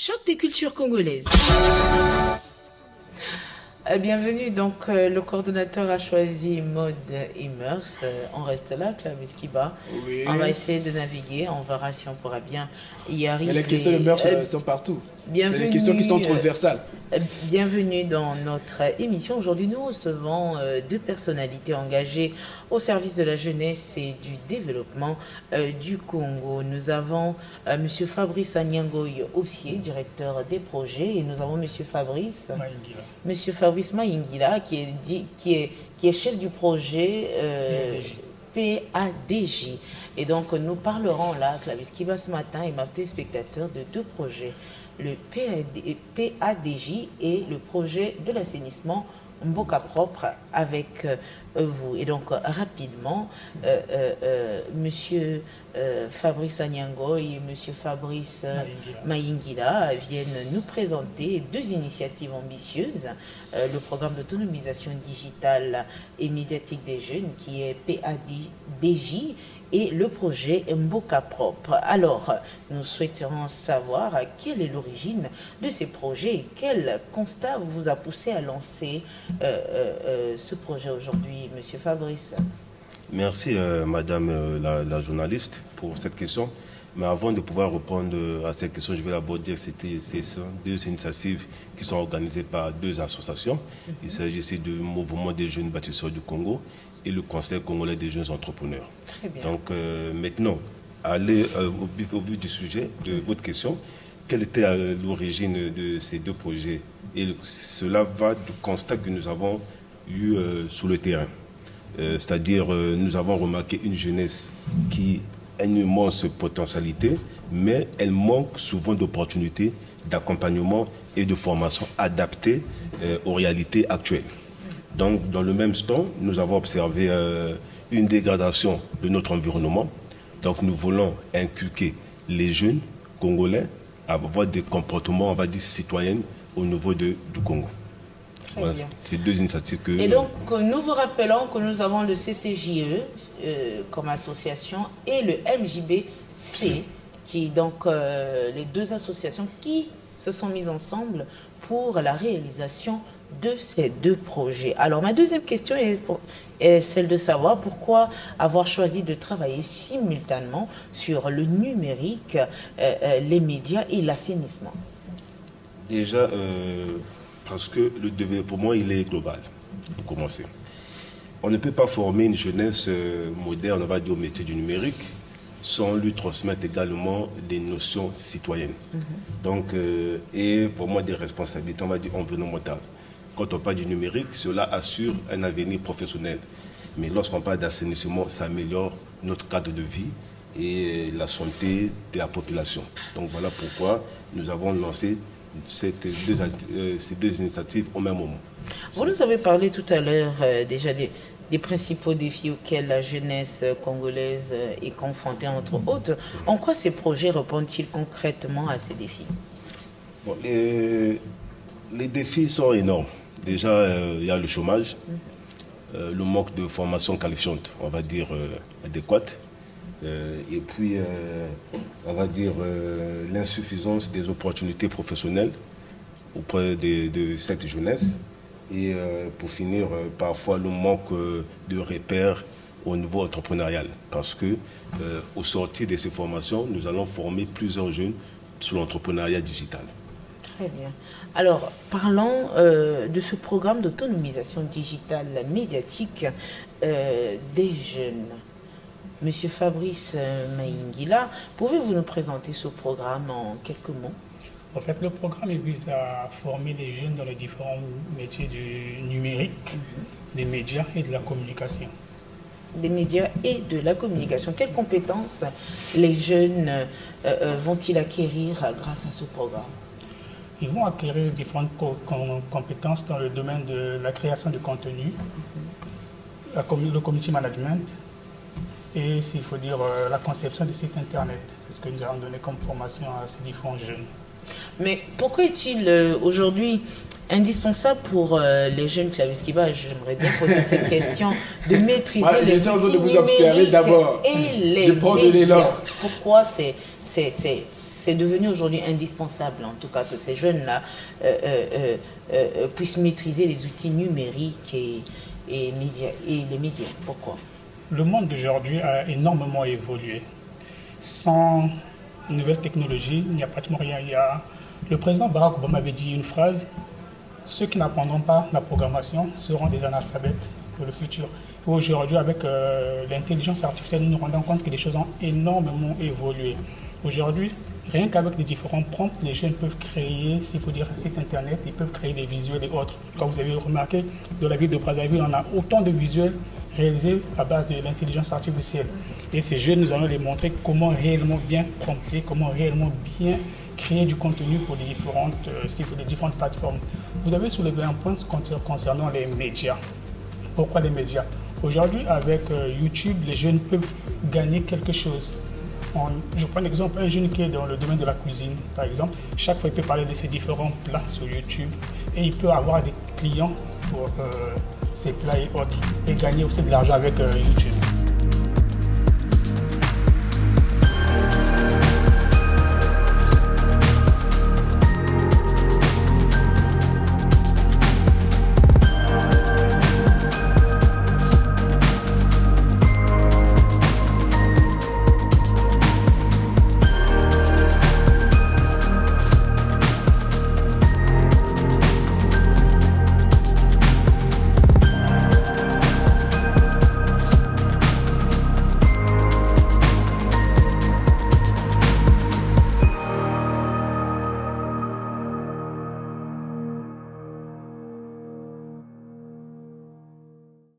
Choc des cultures congolaises. Bienvenue, donc le coordonnateur a choisi mode et mœurs. On reste là, Clarisse Kiba. Oui. On va essayer de naviguer, on verra si on pourra bien y arriver. Mais les questions de mœurs sont partout. C'est des questions qui sont transversales. Bienvenue dans notre émission. Aujourd'hui, nous recevons deux personnalités engagées au service de la jeunesse et du développement du Congo. Nous avons M. Fabrice Anyangoy Ossier, directeur des projets, et nous avons M. Fabrice Maïngila, qui est chef du projet PADJ. Et donc, nous parlerons là, Clarisse Kiba, ce matin, et ma téléspectateur, de deux projets. Le PADJ et le projet de l'assainissement Mboka Propre avec vous. Et donc, rapidement, Monsieur Fabrice Anyangoy et Monsieur Fabrice Maïngila viennent nous présenter deux initiatives ambitieuses. Le programme d'autonomisation digitale et médiatique des jeunes, qui est PADJ, et le projet Mboka Propre. Alors, nous souhaiterons savoir quelle est l'origine de ces projets et quel constat vous a poussé à lancer ce projet aujourd'hui, Monsieur Fabrice. Merci, Madame la journaliste, pour cette question. Mais avant de pouvoir répondre à cette question, je vais d'abord dire que ce sont deux initiatives qui sont organisées par deux associations. Il s'agit ici du Mouvement des jeunes bâtisseurs du Congo et le Conseil congolais des jeunes entrepreneurs. Très bien. Donc maintenant, aller au vif du sujet de votre question. Quelle était l'origine de ces deux projets? Et cela va du constat que nous avons eu sur le terrain. C'est-à-dire, nous avons remarqué une jeunesse qui a une immense potentialité, mais elle manque souvent d'opportunités, d'accompagnement et de formation adaptées aux réalités actuelles. Donc, dans le même temps, nous avons observé une dégradation de notre environnement. Donc, nous voulons inculquer les jeunes congolais à avoir des comportements, on va dire, citoyens au niveau du Congo. Voilà, c'est deux initiatives que... Et donc, nous vous rappelons que nous avons le CCJE comme association et le MJBC, qui donc les deux associations qui se sont mises ensemble pour la réalisation de ces deux projets. Alors, ma deuxième question est celle de savoir pourquoi avoir choisi de travailler simultanément sur le numérique, les médias et l'assainissement. Déjà, parce que le développement, il est global, pour commencer. On ne peut pas former une jeunesse moderne, on va dire, au métier du numérique, sans lui transmettre également des notions citoyennes. Donc, et vraiment des responsabilités, on va dire, environnementales. Quand on parle du numérique, cela assure un avenir professionnel. Mais lorsqu'on parle d'assainissement, ça améliore notre cadre de vie et la santé de la population. Donc voilà pourquoi nous avons lancé ces deux initiatives au même moment. Vous nous avez parlé tout à l'heure déjà des principaux défis auxquels la jeunesse congolaise est confrontée, entre autres. En quoi ces projets répondent-ils concrètement à ces défis? Bon, les défis sont énormes. Déjà, il y a le chômage, le manque de formation qualifiante, on va dire adéquate, et puis, on va dire, l'insuffisance des opportunités professionnelles auprès de cette jeunesse. Et pour finir, parfois le manque de repères au niveau entrepreneurial. Parce que au sortir de ces formations, nous allons former plusieurs jeunes sur l'entrepreneuriat digital. Très bien. Alors, parlons de ce programme d'autonomisation digitale médiatique des jeunes. Monsieur Fabrice Maïngila, pouvez-vous nous présenter ce programme en quelques mots? En fait, le programme vise à former les jeunes dans les différents métiers du numérique, des médias et de la communication. Des médias et de la communication. Quelles compétences les jeunes vont-ils acquérir grâce à ce programme? Ils vont acquérir différentes compétences dans le domaine de la création de contenu, le community management, et s'il faut dire la conception de sites internet. C'est ce que nous allons donner comme formation à ces différents jeunes. Mais pourquoi est-il aujourd'hui indispensable pour les jeunes Clarisse Kiba, j'aimerais bien poser cette question, de maîtriser les outils de vous observer d'abord. Et les Je prends de médias. l'élan. Pourquoi c'est c'est devenu aujourd'hui indispensable, en tout cas, que ces jeunes-là puissent maîtriser les outils numériques et les médias. Pourquoi? Le monde d'aujourd'hui a énormément évolué. Sans nouvelles technologies, il n'y a pratiquement rien. Le président Barack Obama avait dit une phrase: ceux qui n'apprendront pas la programmation seront des analphabètes pour le futur. Aujourd'hui, avec l'intelligence artificielle, nous nous rendons compte que les choses ont énormément évolué. Aujourd'hui, rien qu'avec les différents prompts, les jeunes peuvent créer, s'il faut dire, un site internet, ils peuvent créer des visuels et autres. Comme vous avez remarqué, dans la ville de Brazzaville, on a autant de visuels réalisés à base de l'intelligence artificielle. Et ces jeunes, nous allons les montrer comment réellement bien prompter, comment réellement bien créer du contenu pour les différentes plateformes. Vous avez soulevé un point concernant les médias. Pourquoi les médias? Aujourd'hui, avec YouTube, les jeunes peuvent gagner quelque chose. Je prends l'exemple, un jeune qui est dans le domaine de la cuisine, par exemple, chaque fois il peut parler de ses différents plats sur YouTube et il peut avoir des clients pour ses plats et autres et gagner aussi de l'argent avec YouTube.